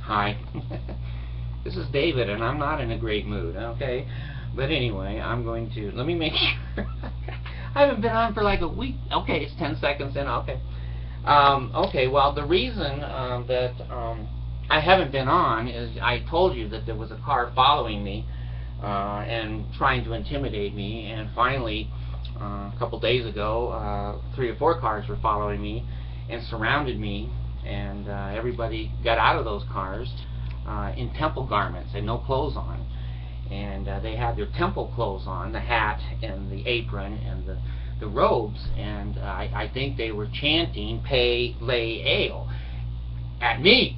Hi. This is David, and I'm not in a great mood, okay? But anyway, I'm going to... Let me make sure. I haven't been on for like a week. Okay, it's 10 seconds in. Okay. Okay, well, the reason that I haven't been on is I told you that there was a car following me and trying to intimidate me, and finally, a couple days ago, 3 or 4 cars were following me and surrounded me, and everybody got out of those cars in temple garments and no clothes on. And they had their temple clothes on, the hat and the apron and the robes, and I think they were chanting "Pay Lay Ale" at me.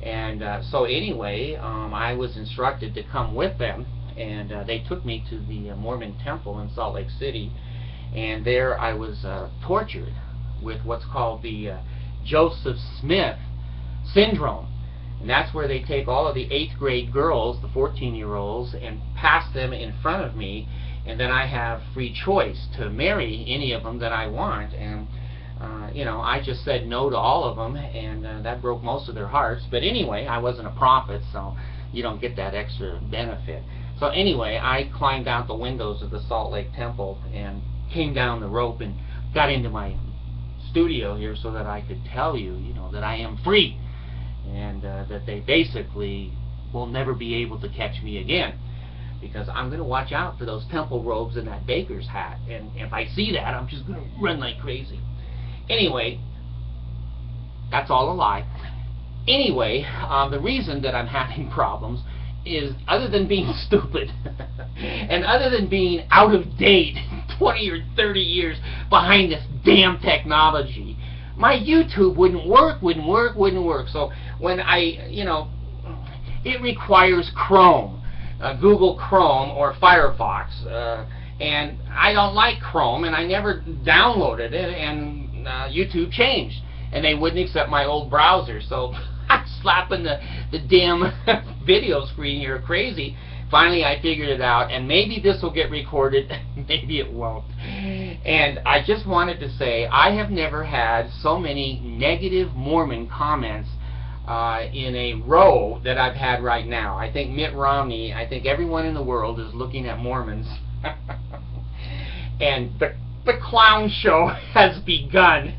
And so anyway, I was instructed to come with them, and they took me to the Mormon temple in Salt Lake City, and there I was tortured with what's called the Joseph Smith syndrome. And that's where they take all of the 8th grade girls, the 14-year-olds, and pass them in front of me, and then I have free choice to marry any of them that I want. And you know, I just said no to all of them, and that broke most of their hearts. But anyway, I wasn't a prophet, so you don't get that extra benefit. So anyway, I climbed out the windows of the Salt Lake Temple and came down the rope and got into my studio here so that I could tell you, you know, that I am free, and that they basically will never be able to catch me again, because I'm going to watch out for those temple robes and that baker's hat, and if I see that, I'm just going to run like crazy. Anyway, that's all a lie. Anyway, the reason that I'm having problems is, other than being stupid and other than being out of date 20 or 30 years behind this damn technology, my YouTube wouldn't work. So when you know, it requires Chrome, Google Chrome or Firefox, and I don't like Chrome, and I never downloaded it, and YouTube changed, and they wouldn't accept my old browser, so I'm slapping the damn video screen here crazy. Finally, I figured it out, and maybe this will get recorded, maybe it won't. And I just wanted to say, I have never had so many negative Mormon comments in a row that I've had right now. I think Mitt Romney, I think everyone in the world is looking at Mormons. And the clown show has begun.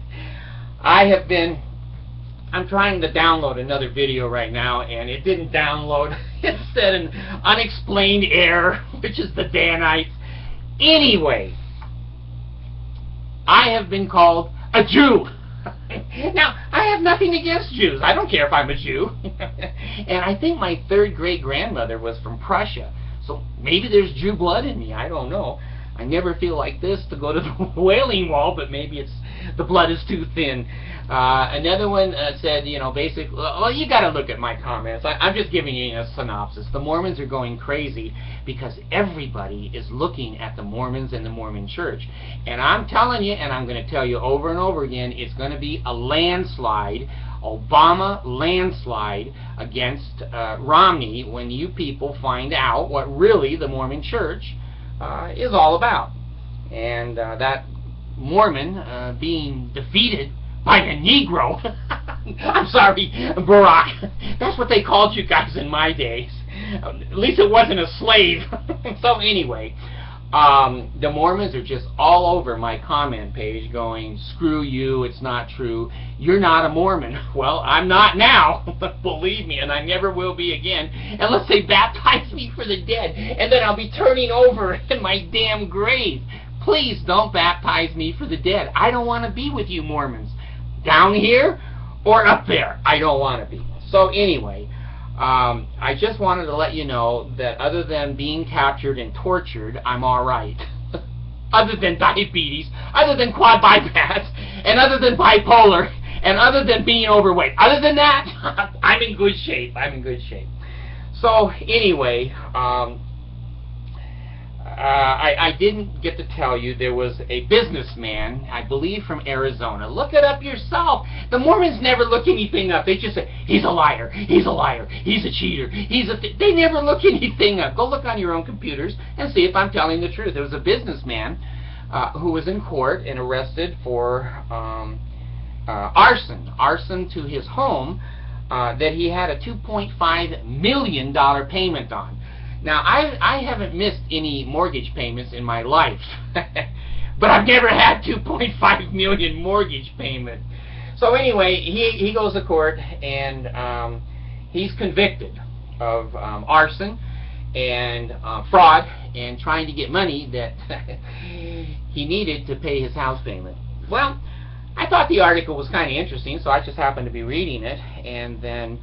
I'm trying to download another video right now, and it didn't download. It said an unexplained error, which is the Danites. Anyway, I have been called a Jew. Now, I have nothing against Jews. I don't care if I'm a Jew. And I think my 3rd great-grandmother was from Prussia. So maybe there's Jew blood in me. I don't know. I never feel like this to go to the Wailing Wall, but maybe it's the blood is too thin. Another one said, you know, basically, well, you got to look at my comments. I'm just giving you a synopsis. The Mormons are going crazy because everybody is looking at the Mormons and the Mormon Church. And I'm telling you, and I'm going to tell you over and over again, it's going to be a landslide, Obama landslide against Romney, when you people find out what really the Mormon Church is all about. And that Mormon being defeated by a Negro. I'm sorry, Barack. That's what they called you guys in my days. At least it wasn't a slave. So anyway, the Mormons are just all over my comment page going, screw you, it's not true, you're not a Mormon. Well, I'm not now, believe me, and I never will be again, unless they baptize me for the dead, and then I'll be turning over in my damn grave. Please don't baptize me for the dead. I don't want to be with you Mormons. Down here or up there. I don't want to be. So anyway, I just wanted to let you know that other than being captured and tortured, I'm alright. Other than diabetes, other than quad bypass, and other than bipolar, and other than being overweight. Other than that, I'm in good shape. I'm in good shape. So anyway, I didn't get to tell you, there was a businessman, I believe from Arizona. Look it up yourself. The Mormons never look anything up. They just say, he's a liar, he's a liar, he's a cheater, he's a... They never look anything up. Go look on your own computers and see if I'm telling the truth. There was a businessman who was in court and arrested for arson to his home that he had a $2.5 million payment on. Now, I haven't missed any mortgage payments in my life, but I've never had $2.5 million mortgage payment. So anyway, he goes to court, and he's convicted of arson and fraud and trying to get money that he needed to pay his house payment. Well, I thought the article was kind of interesting, so I just happened to be reading it, and then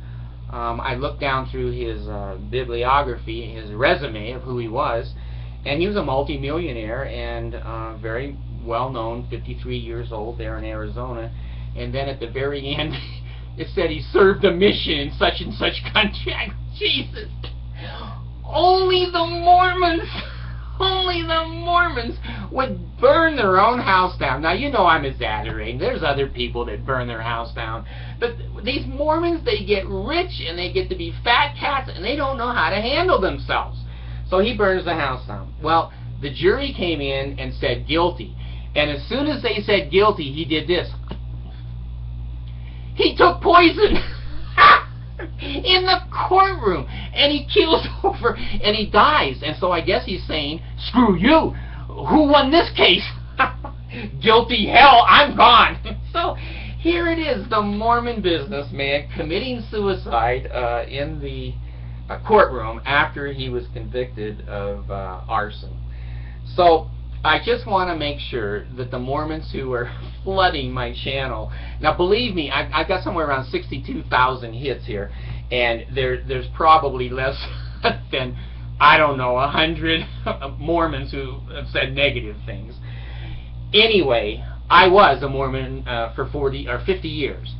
I looked down through his bibliography, his resume of who he was, and he was a multimillionaire and very well-known, 53 years old there in Arizona. And then at the very end, it said he served a mission in such and such country. Jesus! Only the Mormons would burn their own house down. Now, you know I'm exaggerating. There's other people that burn their house down. But these Mormons, they get rich and they get to be fat cats and they don't know how to handle themselves. So he burns the house down. Well, the jury came in and said guilty. And as soon as they said guilty, he did this. He took poison in the courtroom, and he keels over, and he dies. And so I guess he's saying, screw you. Who won this case? Guilty hell, I'm gone. So here it is, the Mormon businessman committing suicide in the courtroom after he was convicted of arson. So I just want to make sure that the Mormons who are flooding my channel, now believe me, I've got somewhere around 62,000 hits here, and there's probably less than, I don't know, 100 Mormons who have said negative things. Anyway, I was a Mormon for 40 or 50 years.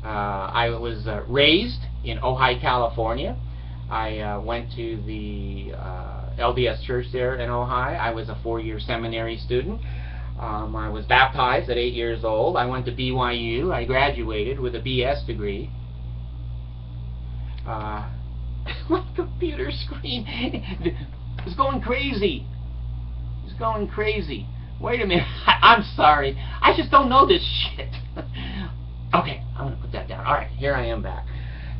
I was raised in Ojai, California. I went to the LDS church there in Ojai. I was a 4-year seminary student. I was baptized at 8 years old. I went to BYU. I graduated with a BS degree. My computer screen is going crazy. It's going crazy. Wait a minute. I'm sorry. I just don't know this shit. Okay, I'm going to put that down. All right, here I am back.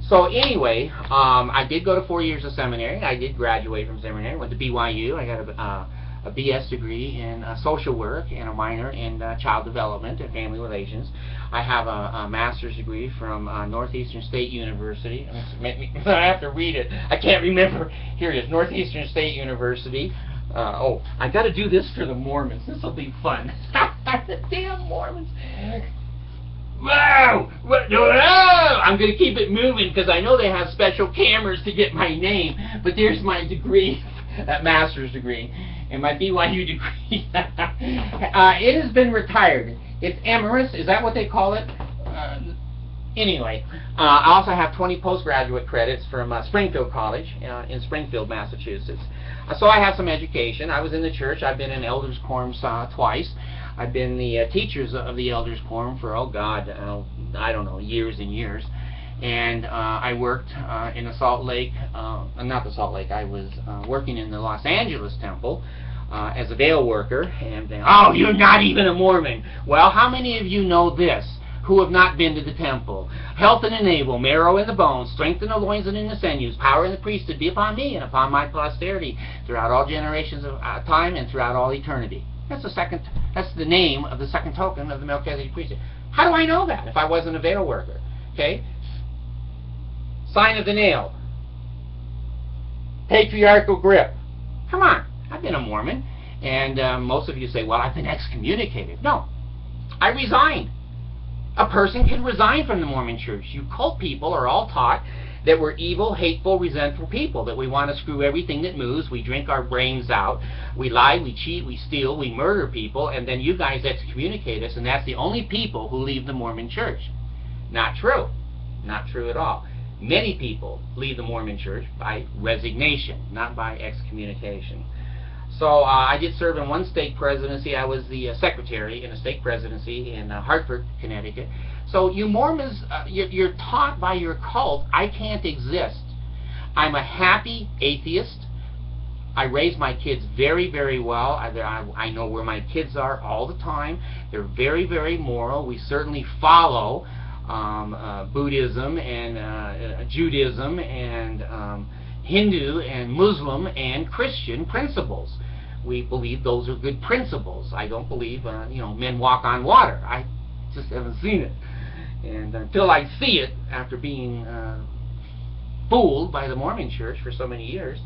So anyway, I did go to 4 years of seminary. I did graduate from seminary. Went to BYU. I got a BS degree in social work and a minor in child development and family relations. I have a master's degree from Northeastern State University. I have to read it. I can't remember. Here it is, Northeastern State University. Oh, I got to do this for the Mormons. This will be fun. The damn Mormons. Wow! I'm going to keep it moving because I know they have special cameras to get my name. But there's my degree, that master's degree, and my BYU degree. It has been retired. It's emeritus. Is that what they call it? Anyway, I also have 20 postgraduate credits from Springfield College in Springfield, Massachusetts. So I have some education. I was in the church. I've been in elders' quorums twice. I've been the teachers of the elders' quorum for, oh God, I don't know, years and years. And I worked in the Salt Lake, not the Salt Lake, I was working in the Los Angeles temple as a veil worker. And oh, you're not even a Mormon. Well, how many of you know this who have not been to the temple? Health and enable, marrow in the bones, strength in the loins and in the sinews, power in the priesthood be upon me and upon my posterity throughout all generations of time and throughout all eternity. That's the second. That's the name of the second token of the Melchizedek priesthood. How do I know that if I wasn't a veil worker? Okay. Sign of the nail. Patriarchal grip. Come on, I've been a Mormon, and most of you say, "Well, I've been excommunicated." No, I resigned. A person can resign from the Mormon Church. You cult people are all taught that we're evil, hateful, resentful people, that we want to screw everything that moves, we drink our brains out, we lie, we cheat, we steal, we murder people, and then you guys excommunicate us, and that's the only people who leave the Mormon Church. Not true. Not true at all. Many people leave the Mormon Church by resignation, not by excommunication. So I did serve in one stake presidency. I was the secretary in a stake presidency in Hartford, Connecticut. So you Mormons, you're taught by your cult, I can't exist. I'm a happy atheist. I raise my kids very, very well. I know where my kids are all the time. They're very, very moral. We certainly follow Buddhism and Judaism and Hindu and Muslim and Christian principles. We believe those are good principles. I don't believe men walk on water. I just haven't seen it. And until I see it, after being fooled by the Mormon Church for so many years,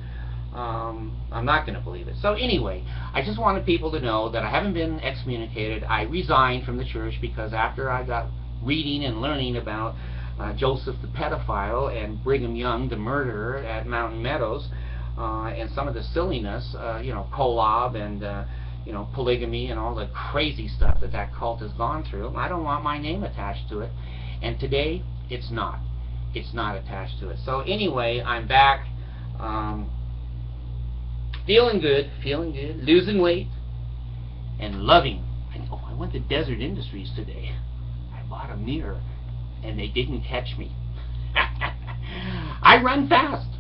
I'm not going to believe it. So anyway, I just wanted people to know that I haven't been excommunicated. I resigned from the church because after I got reading and learning about Joseph the pedophile and Brigham Young the murderer at Mountain Meadows, and some of the silliness, Kolob and polygamy and all the crazy stuff that cult has gone through, I don't want my name attached to it. And today, it's not. It's not attached to it. So anyway, I'm back. Feeling good, losing weight, and loving. I went to Desert Industries today. I bought a mirror, and they didn't catch me. I run fast.